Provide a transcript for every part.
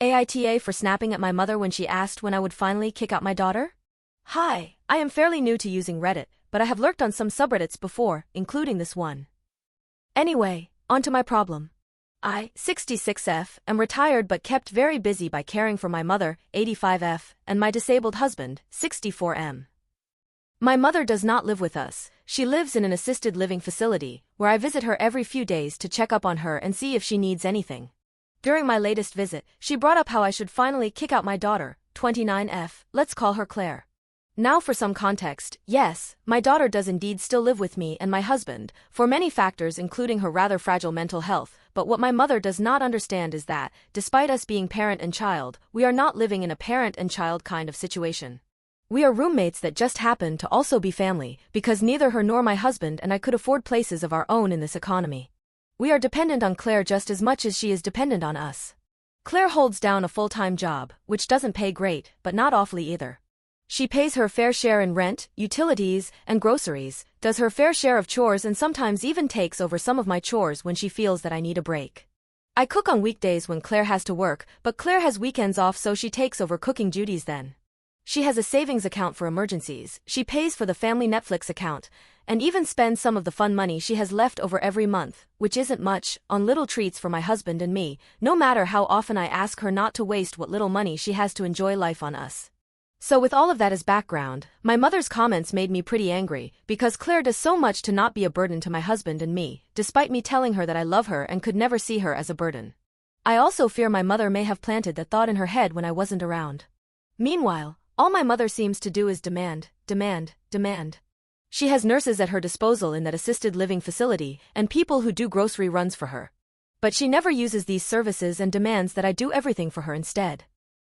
AITA for snapping at my mother when she asked when I would finally kick out my daughter? Hi, I am fairly new to using Reddit, but I have lurked on some subreddits before, including this one. Anyway, on to my problem. I, 66F, am retired but kept very busy by caring for my mother, 85F, and my disabled husband, 64M. My mother does not live with us. She lives in an assisted living facility, where I visit her every few days to check up on her and see if she needs anything. During my latest visit, she brought up how I should finally kick out my daughter, 29F, let's call her Claire. Now for some context, yes, my daughter does indeed still live with me and my husband, for many factors including her rather fragile mental health, but what my mother does not understand is that, despite us being parent and child, we are not living in a parent and child kind of situation. We are roommates that just happen to also be family, because neither her nor my husband and I could afford places of our own in this economy. We are dependent on Claire just as much as she is dependent on us. Claire holds down a full-time job, which doesn't pay great, but not awfully either. She pays her fair share in rent, utilities, and groceries, does her fair share of chores and sometimes even takes over some of my chores when she feels that I need a break. I cook on weekdays when Claire has to work, but Claire has weekends off so she takes over cooking duties then. She has a savings account for emergencies, she pays for the family Netflix account, and even spends some of the fun money she has left over every month, which isn't much, on little treats for my husband and me, no matter how often I ask her not to waste what little money she has to enjoy life on us. So with all of that as background, my mother's comments made me pretty angry, because Claire does so much to not be a burden to my husband and me, despite me telling her that I love her and could never see her as a burden. I also fear my mother may have planted that thought in her head when I wasn't around. Meanwhile, all my mother seems to do is demand, demand, demand. She has nurses at her disposal in that assisted living facility, and people who do grocery runs for her. But she never uses these services and demands that I do everything for her instead.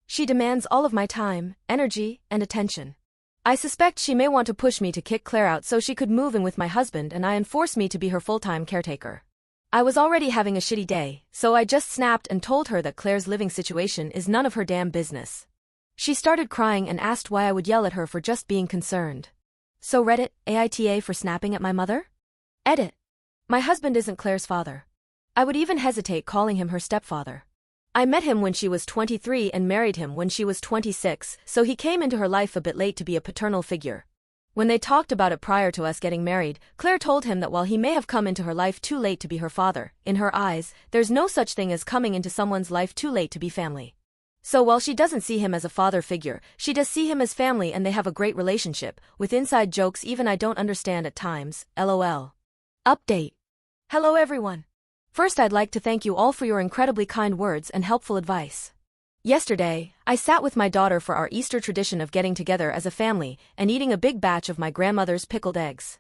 She demands all of my time, energy, and attention. I suspect she may want to push me to kick Claire out so she could move in with my husband and force me to be her full-time caretaker. I was already having a shitty day, so I just snapped and told her that Claire's living situation is none of her damn business. She started crying and asked why I would yell at her for just being concerned. So Reddit, AITA for snapping at my mother? Edit. My husband isn't Claire's father. I would even hesitate calling him her stepfather. I met him when she was 23 and married him when she was 26, so he came into her life a bit late to be a paternal figure. When they talked about it prior to us getting married, Claire told him that while he may have come into her life too late to be her father, in her eyes, there's no such thing as coming into someone's life too late to be family. So while she doesn't see him as a father figure, she does see him as family and they have a great relationship, with inside jokes even I don't understand at times, lol. Update. Hello everyone. First I'd like to thank you all for your incredibly kind words and helpful advice. Yesterday, I sat with my daughter for our Easter tradition of getting together as a family and eating a big batch of my grandmother's pickled eggs.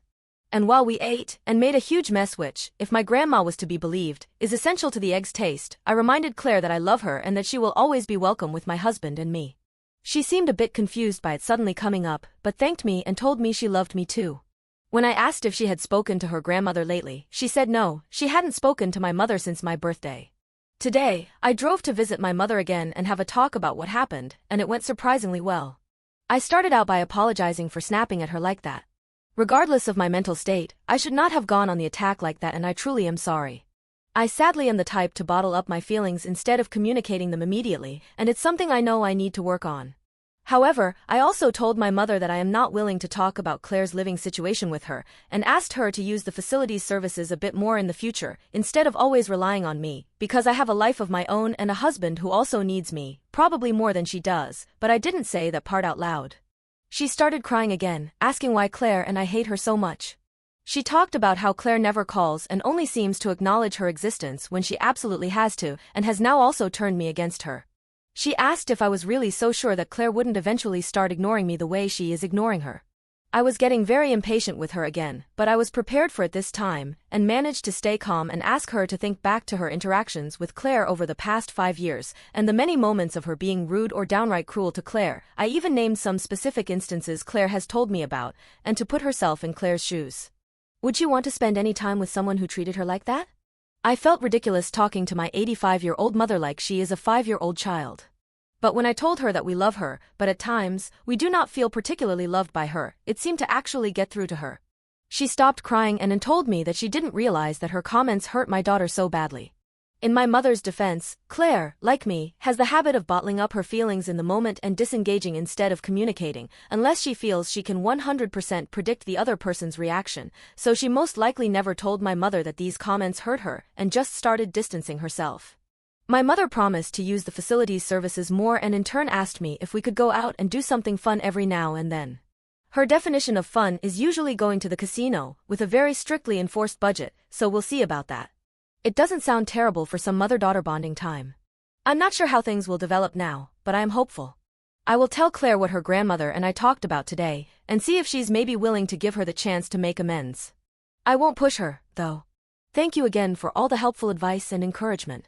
And while we ate and made a huge mess which, if my grandma was to be believed, is essential to the eggs' taste, I reminded Claire that I love her and that she will always be welcome with my husband and me. She seemed a bit confused by it suddenly coming up, but thanked me and told me she loved me too. When I asked if she had spoken to her grandmother lately, she said no, she hadn't spoken to my mother since my birthday. Today, I drove to visit my mother again and have a talk about what happened, and it went surprisingly well. I started out by apologizing for snapping at her like that. Regardless of my mental state, I should not have gone on the attack like that and I truly am sorry. I sadly am the type to bottle up my feelings instead of communicating them immediately, and it's something I know I need to work on. However, I also told my mother that I am not willing to talk about Claire's living situation with her, and asked her to use the facility's services a bit more in the future, instead of always relying on me, because I have a life of my own and a husband who also needs me, probably more than she does, but I didn't say that part out loud. She started crying again, asking why Claire and I hate her so much. She talked about how Claire never calls and only seems to acknowledge her existence when she absolutely has to, and has now also turned me against her. She asked if I was really so sure that Claire wouldn't eventually start ignoring me the way she is ignoring her. I was getting very impatient with her again, but I was prepared for it this time, and managed to stay calm and ask her to think back to her interactions with Claire over the past 5 years, and the many moments of her being rude or downright cruel to Claire. I even named some specific instances Claire has told me about, and to put herself in Claire's shoes. Would you want to spend any time with someone who treated her like that? I felt ridiculous talking to my 85-year-old mother like she is a 5-year-old child. But when I told her that we love her, but at times, we do not feel particularly loved by her, it seemed to actually get through to her. She stopped crying and told me that she didn't realize that her comments hurt my daughter so badly. In my mother's defense, Claire, like me, has the habit of bottling up her feelings in the moment and disengaging instead of communicating, unless she feels she can 100% predict the other person's reaction, so she most likely never told my mother that these comments hurt her and just started distancing herself. My mother promised to use the facility's services more and in turn asked me if we could go out and do something fun every now and then. Her definition of fun is usually going to the casino, with a very strictly enforced budget, so we'll see about that. It doesn't sound terrible for some mother-daughter bonding time. I'm not sure how things will develop now, but I am hopeful. I will tell Claire what her grandmother and I talked about today, and see if she's maybe willing to give her the chance to make amends. I won't push her, though. Thank you again for all the helpful advice and encouragement.